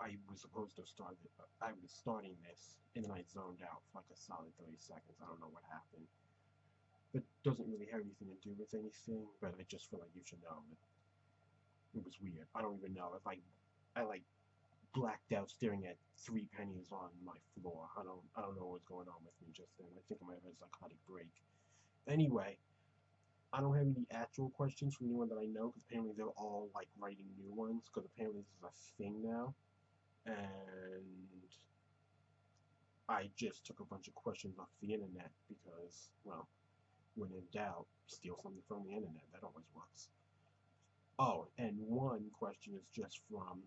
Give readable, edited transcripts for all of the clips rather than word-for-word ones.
I was supposed to start it. I was starting this, and then I zoned out for like a solid 30 seconds. I don't know what happened. It doesn't really have anything to do with anything, but I just feel like you should know that it was weird. I don't even know if I like blacked out staring at three pennies on my floor. I don't know what's going on with me just then. I think I might have had a psychotic break. Anyway, I don't have any actual questions from anyone that I know because apparently they're all like writing new ones because apparently this is a thing now. And I just took a bunch of questions off the internet because, well, when in doubt, steal something from the internet. That always works. Oh, and one question is just from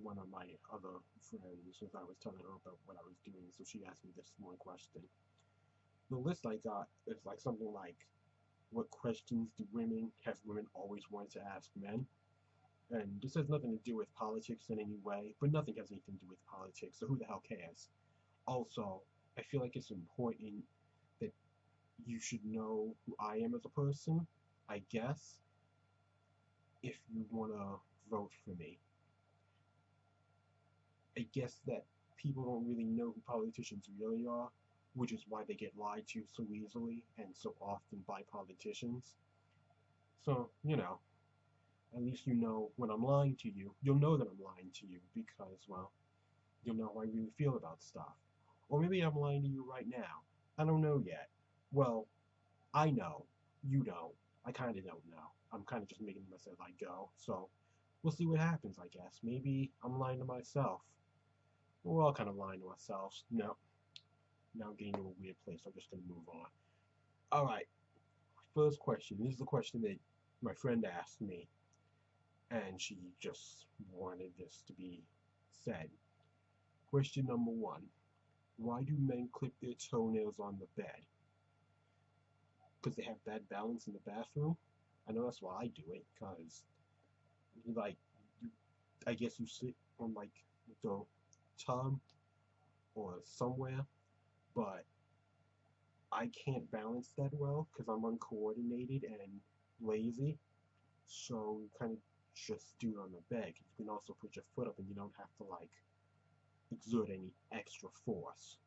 one of my other friends as I was telling her about what I was doing, so she asked me this one question. The list I got is like something like, what questions do women have women always wanted to ask men? And this has nothing to do with politics in any way, but nothing has anything to do with politics, so who the hell cares? Also, I feel like it's important that you should know who I am as a person, I guess, if you want to vote for me. I guess that people don't really know who politicians really are, which is why they get lied to so easily and so often by politicians. So, at least you know when I'm lying to you, you'll know that I'm lying to you because, well, you'll know how I really feel about stuff. Or maybe I'm lying to you right now. I don't know yet. Well, I know. You know. I kind of don't know. I'm kind of just making this as I go. So, we'll see what happens, I guess. Maybe I'm lying to myself. We're all kind of lying to ourselves. No, now I'm getting to a weird place. I'm just going to move on. All right, first question. This is the question that my friend asked me, and she just wanted this to be said. Question number one. Why do men clip their toenails on the bed? Because they have bad balance in the bathroom? I know that's why I do it, because, like, you, I guess you sit on, like, the tub or somewhere, but I can't balance that well because I'm uncoordinated and lazy. So you kind of just do it on the bed. You can also put your foot up and you don't have to like exert any extra force.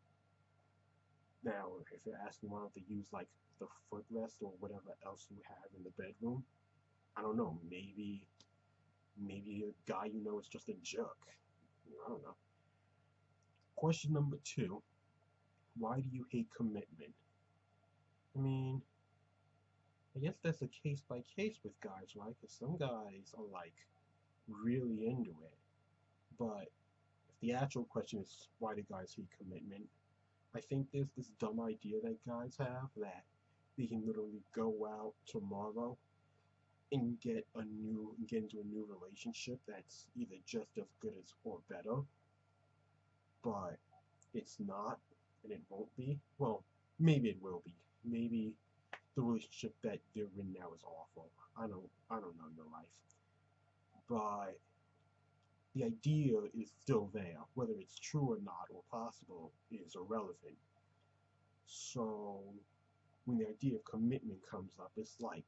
Now, if you're asking why don't they use like the footrest or whatever else you have in the bedroom, I don't know. Maybe a guy you know is just a jerk. I don't know. Question number two. Why do you hate commitment? I mean, I guess that's a case by case with guys, right? Because some guys are like really into it. But if the actual question is why do guys hate commitment, I think there's this dumb idea that guys have that they can literally go out tomorrow and get into a new relationship that's either just as good as or better, but it's not and it won't be. Well, maybe it will be. Maybe the relationship that they're in now is awful. I don't know your life. But the idea is still there. Whether it's true or not or possible is irrelevant. So when the idea of commitment comes up, it's like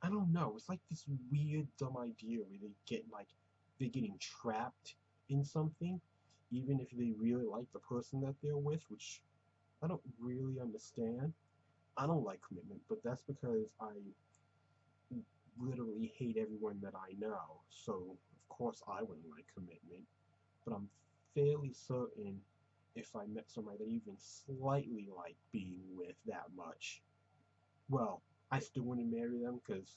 I don't know. It's like this weird, dumb idea where they get like they're getting trapped in something, even if they really like the person that they're with, which I don't really understand. I don't like commitment, but that's because I literally hate everyone that I know. So of course I wouldn't like commitment, but I'm fairly certain if I met somebody that even slightly like being with that much, well, I still wouldn't marry them because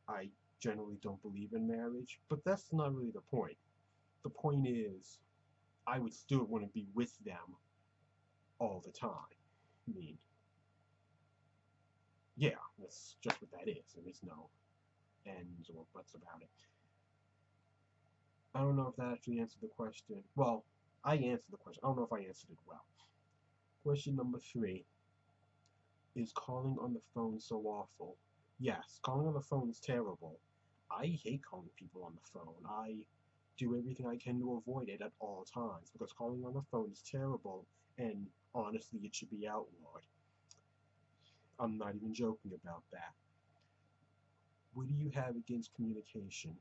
I generally don't believe in marriage, but that's not really the point. The point is, I would still want to be with them all the time. I mean, yeah, that's just what that is. There is no ends or buts about it. I don't know if that actually answered the question. Well, I answered the question. I don't know if I answered it well. Question number three. Is calling on the phone so awful? Yes, calling on the phone is terrible. I hate calling people on the phone. I do everything I can to avoid it at all times because calling on the phone is terrible and honestly it should be outlawed. I'm not even joking about that. What do you have against communication?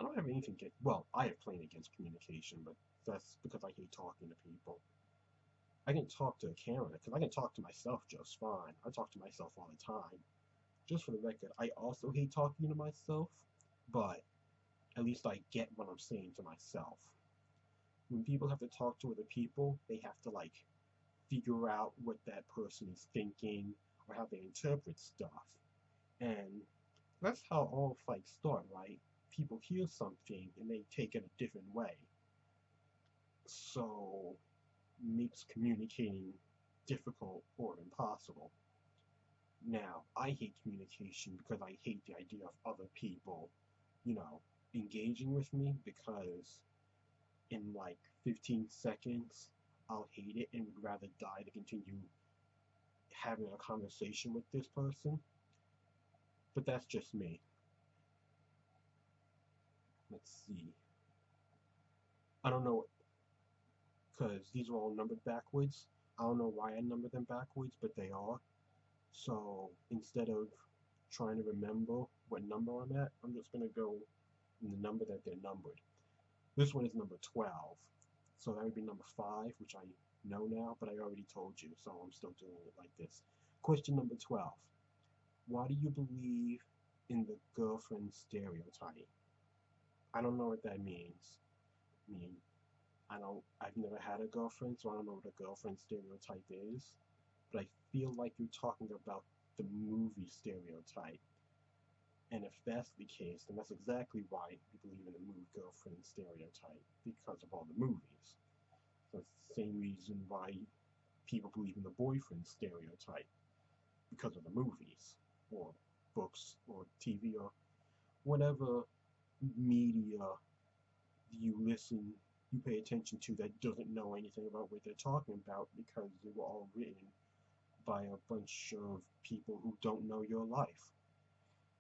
don't have anything against, well, I have plenty against communication, but that's because I hate talking to people. I can talk to a camera, because I can talk to myself just fine. I talk to myself all the time. Just for the record, I also hate talking to myself, but at least I get what I'm saying to myself. When people have to talk to other people, they have to, like, figure out what that person is thinking, or how they interpret stuff. And that's how all fights start, right? People hear something and they take it a different way. So makes communicating difficult or impossible. Now, I hate communication because I hate the idea of other people, you know, engaging with me, because in like 15 seconds, I'll hate it and would rather die to continue having a conversation with this person. But that's just me. Let's see. I don't know, because these are all numbered backwards. I don't know why I numbered them backwards, but they are. So instead of trying to remember what number I'm at, I'm just going to go in the number that they're numbered. This one is number 12. So that would be number 5, which I know now, but I already told you, so I'm still doing it like this. Question number 12. Why do you believe in the girlfriend stereotype? I don't know what that means. I mean, I've never had a girlfriend, so I don't know what a girlfriend stereotype is. But I feel like you're talking about the movie stereotype. And if that's the case, then that's exactly why we believe in the movie girlfriend stereotype, because of all the movies. So it's the same reason why people believe in the boyfriend stereotype, because of the movies, or books, or TV, or whatever media you pay attention to that doesn't know anything about what they're talking about, because they were all written by a bunch of people who don't know your life.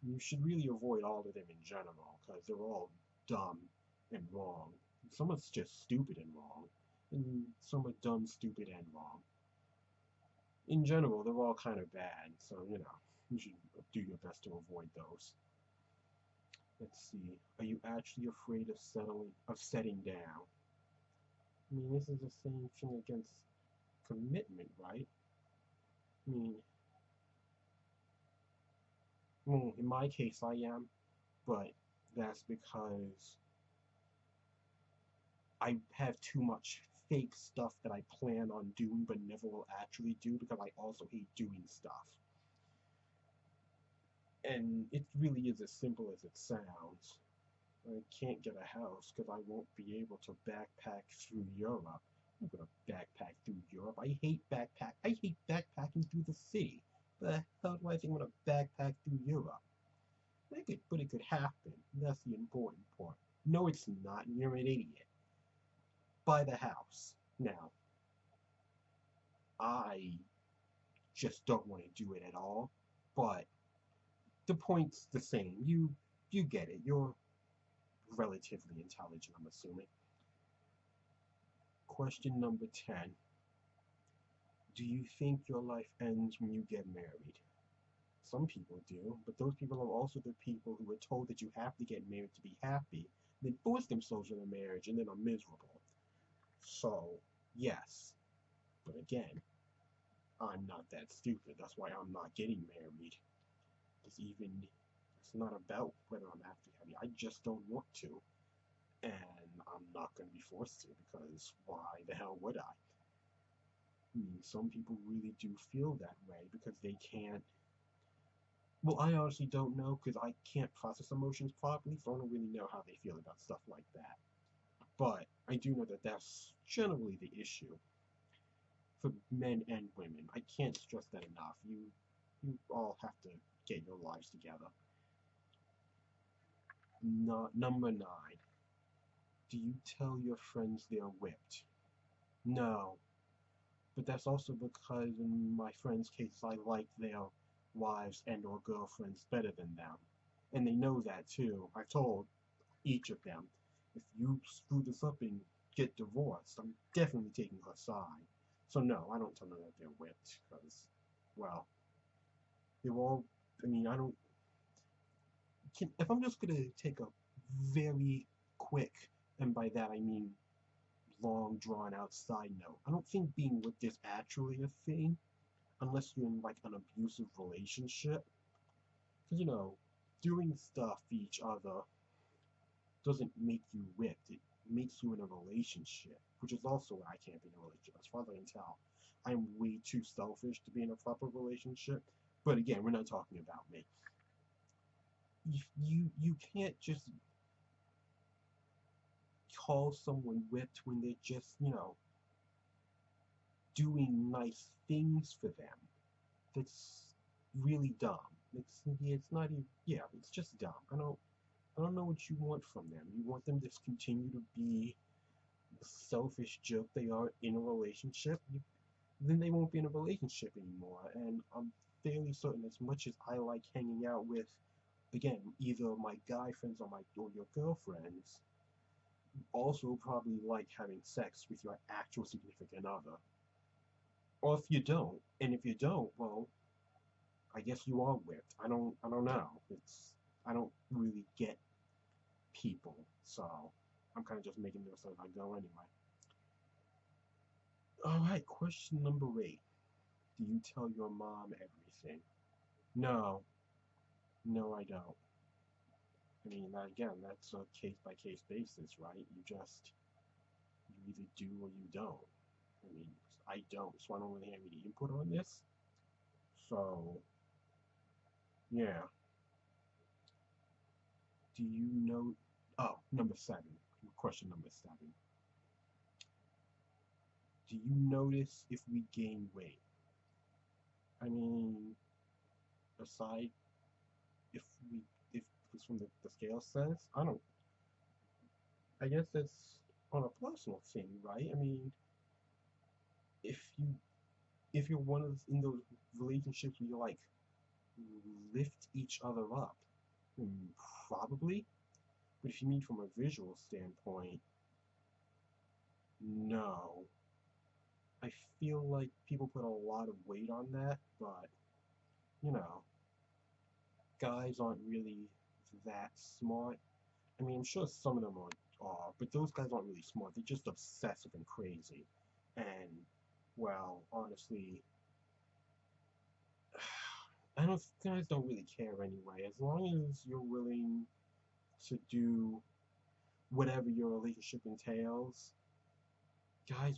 You should really avoid all of them in general, because they're all dumb and wrong. Some are just stupid and wrong, and some are dumb, stupid, and wrong. In general, they're all kind of bad, so, you should do your best to avoid those. Let's see. Are you actually afraid of setting down? I mean, this is the same thing against commitment, right? I mean, well, in my case, I am, but that's because I have too much fake stuff that I plan on doing but never will actually do, because I also hate doing stuff. And it really is as simple as it sounds. I can't get a house because I won't be able to backpack through Europe. I'm gonna backpack through Europe. I hate backpacking through the city. But how do I think I'm gonna backpack through Europe? But it could happen. That's the important part. No, it's not. You're an idiot. Buy the house. Now, I just don't want to do it at all. But the point's the same. You get it. You're relatively intelligent, I'm assuming. Question number 10. Do you think your life ends when you get married? Some people do, but those people are also the people who are told that you have to get married to be happy, then force themselves into marriage and then are miserable. So, yes. But again, I'm not that stupid. That's why I'm not getting married. It's not about whether I'm happy. I just don't want to. And I'm not going to be forced to, because why the hell would I? I mean, some people really do feel that way because they can't. Well, I honestly don't know, because I can't process emotions properly, so I don't really know how they feel about stuff like that. But I do know that that's generally the issue for men and women. I can't stress that enough. You all have to get your lives together. Number 9. Do you tell your friends they're whipped? No. But that's also because in my friends' cases, I like their wives and or girlfriends better than them. And they know that too. I've told each of them, if you screw this up and get divorced, I'm definitely taking her side. So no, I don't tell them that they're whipped, because, well, they're all, I mean, I don't, if I'm just gonna take a very quick, and by that I mean long drawn out side note. I don't think being whipped is actually a thing unless you're in like an abusive relationship. Because doing stuff to each other doesn't make you whipped. It makes you in a relationship, which is also why I can't be in a relationship. As far as I can tell, I'm way too selfish to be in a proper relationship. But again, we're not talking about me. You can't just call someone whipped when they're just doing nice things for them. That's really dumb. It's not even, yeah, it's just dumb. I don't know what you want from them. You want them to continue to be the selfish jerk they are in a relationship? Then they won't be in a relationship anymore. And I'm fairly certain, as much as I like hanging out with, again, either my guy friends or your girlfriends, also probably like having sex with your actual significant other. Or if you don't, and if you don't, well, I guess you are whipped. I don't know. I don't really get people, so I'm kind of just making this as I go anyway. Alright, question number 8. Do you tell your mom everything? No. No, I don't. I mean, again, that's a case-by-case basis, right? You either do or you don't. I mean, I don't, so I don't really have any input on this. So, yeah. Do you know... Oh, number 7. Question number 7. Do you notice if we gain weight? I mean, aside if we if it's from the scale says, I guess that's on a personal thing, right? I mean, if you if you're one of in those relationships where you like lift each other up, hmm, probably. But if you mean from a visual standpoint, no. I feel like people put a lot of weight on that, but you know, guys aren't really that smart. I mean, I'm sure some of them are, but those guys aren't really smart. They're just obsessive and crazy. And, well, honestly, I don't, guys don't really care anyway. As long as you're willing to do whatever your relationship entails, guys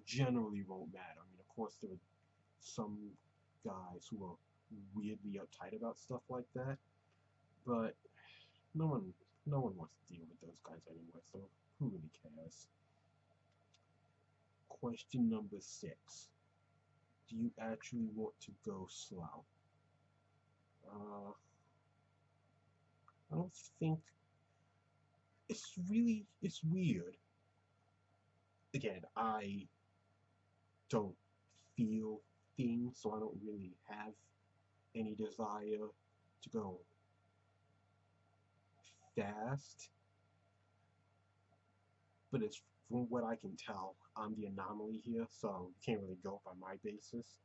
generally won't matter. I mean, of course, there are some guys who are weirdly uptight about stuff like that, but no one, no one wants to deal with those guys anyway, so who really cares? Question number 6. Do you actually want to go slow? Uh, I don't think it's weird. Again, I don't feel things, so I don't really have any desire to go fast. But it's from what I can tell, I'm the anomaly here, so you can't really go by my basis.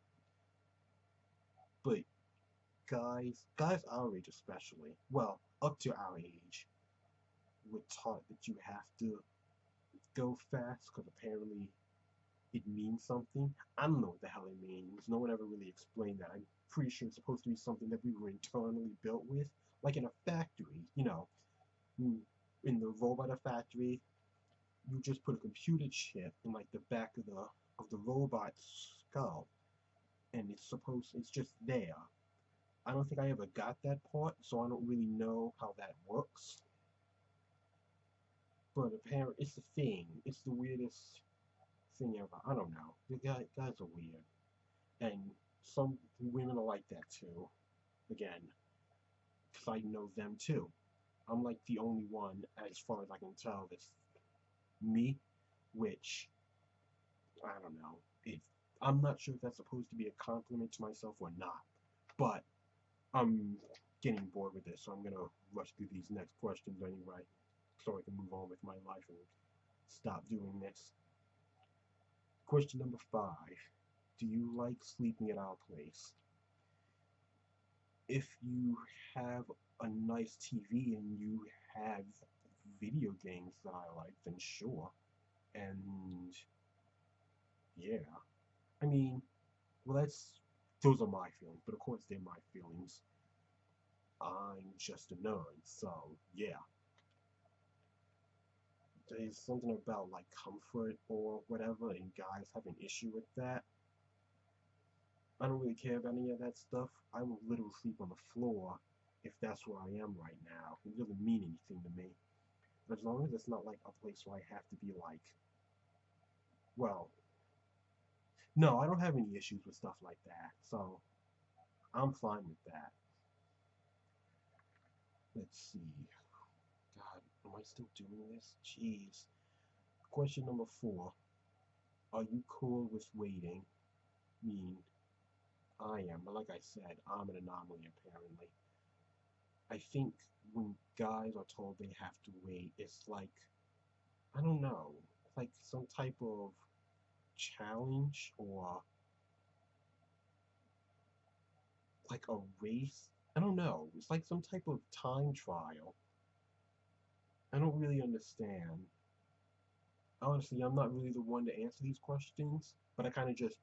But guys our age especially, well, up to our age, we're taught that you have to go fast because apparently it means something. I don't know what the hell it means. No one ever really explained that. I'm pretty sure it's supposed to be something that we were internally built with, like in a factory. In the robot factory, you just put a computer chip in like the back of the robot's skull, and it's just there. I don't think I ever got that part, so I don't really know how that works. But apparently, it's the thing. It's the weirdest thing ever. I don't know. The guys are weird, and some women are like that too. Again, because I know them too. I'm like the only one, as far as I can tell, that's me, which I don't know. I'm not sure if that's supposed to be a compliment to myself or not, but I'm getting bored with this, so I'm gonna rush through these next questions anyway, so I can move on with my life and stop doing this. Question number 5. Do you like sleeping at our place? If you have a nice TV and you have video games that I like, then sure. And yeah, I mean, well, those are my feelings, but of course they're my feelings. I'm just a nerd, so yeah. There's something about like comfort or whatever, and guys have an issue with that. I don't really care about any of that stuff. I will literally sleep on the floor if that's where I am right now. It doesn't mean anything to me. But as long as it's not like a place where I have to be like, well, no, I don't have any issues with stuff like that. So I'm fine with that. Let's see. God, am I still doing this? Jeez. Question number 4. Are you cool with waiting? Mean, I am, but like I said, I'm an anomaly apparently. I think when guys are told they have to wait, it's like, I don't know, like some type of challenge or like a race. I don't know. It's like some type of time trial. I don't really understand. Honestly, I'm not really the one to answer these questions, but I kind of just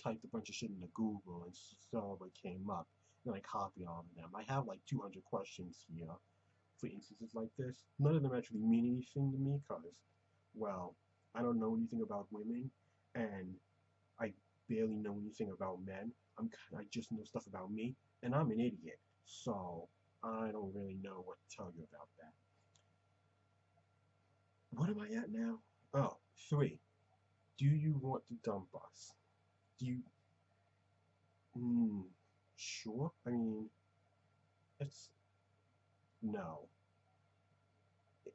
typed a bunch of shit into Google and saw what came up. And I copied all of them. I have like 200 questions here for instances like this. None of them actually mean anything to me because, well, I don't know anything about women, and I barely know anything about men. I just know stuff about me, and I'm an idiot. So I don't really know what to tell you about that. What am I at now? Oh, 3. Do you want to dump us? Do you? Hmm. Sure. I mean, it's no. I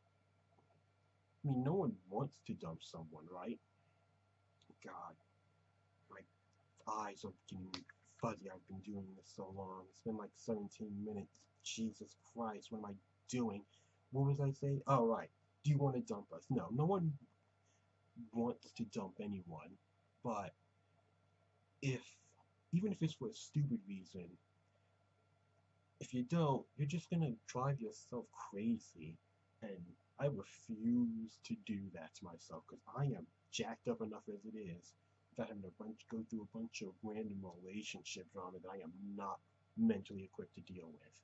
mean, no one wants to dump someone, right? God, my eyes are getting fuzzy. I've been doing this so long. It's been like 17 minutes. Jesus Christ, what am I doing? What was I saying? Oh, right. Do you want to dump us? No, no one wants to dump anyone. But if, even if it's for a stupid reason, if you don't, you're just gonna drive yourself crazy. And I refuse to do that to myself because I am jacked up enough as it is without having go through a bunch of random relationship drama that I am not mentally equipped to deal with.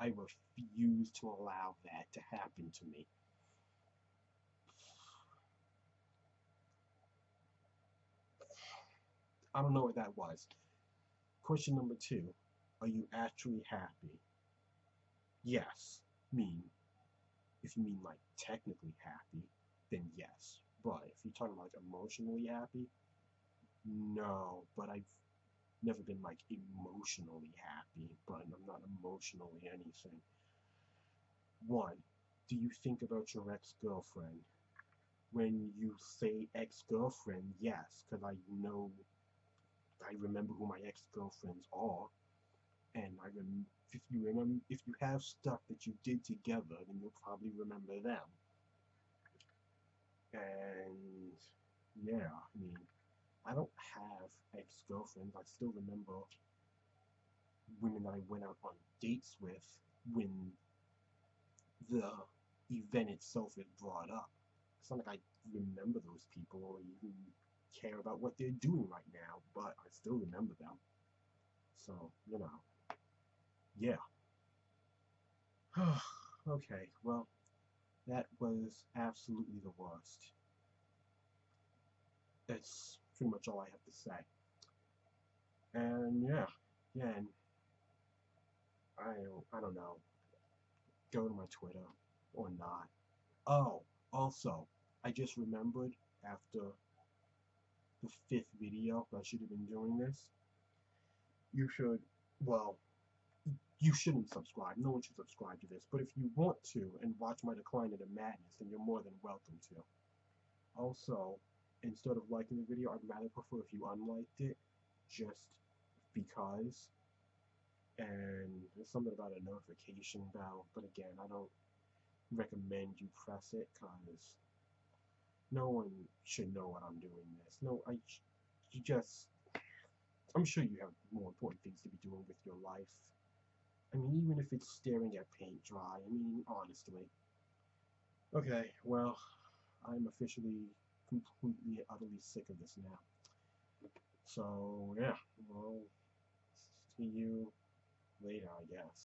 I refuse to allow that to happen to me. I don't know what that was. Question number 2. Are you actually happy? Yes. Mean, if you mean like technically happy, then yes. But if you're talking about like emotionally happy, no. But I've never been like emotionally happy, but I'm not emotionally anything. 1. Do you think about your ex-girlfriend? When you say ex-girlfriend, yes, because I remember who my ex-girlfriends are, and if you remember, if you have stuff that you did together, then you'll probably remember them. And yeah, I mean, I don't have ex-girlfriends. I still remember women that I went out on dates with when the event itself is brought up. It's not like I remember those people or even care about what they're doing right now, but I still remember them. So, yeah. Okay, well, that was absolutely the worst. That's pretty much all I have to say. And yeah, and I don't know. Go to my Twitter or not. Oh, also, I just remembered after the 5th video, I should have been doing this. You should, well, you shouldn't subscribe. No one should subscribe to this. But if you want to and watch my decline into madness, then you're more than welcome to. Also, instead of liking the video, I'd rather prefer if you unliked it, just because. And there's something about a notification bell, but again, I don't recommend you press it, because no one should know what I'm doing this. No, you just, I'm sure you have more important things to be doing with your life. I mean, even if it's staring at paint dry, I mean, honestly. Okay, well, I'm officially completely, utterly sick of this now. So, yeah, well, see you later, I guess.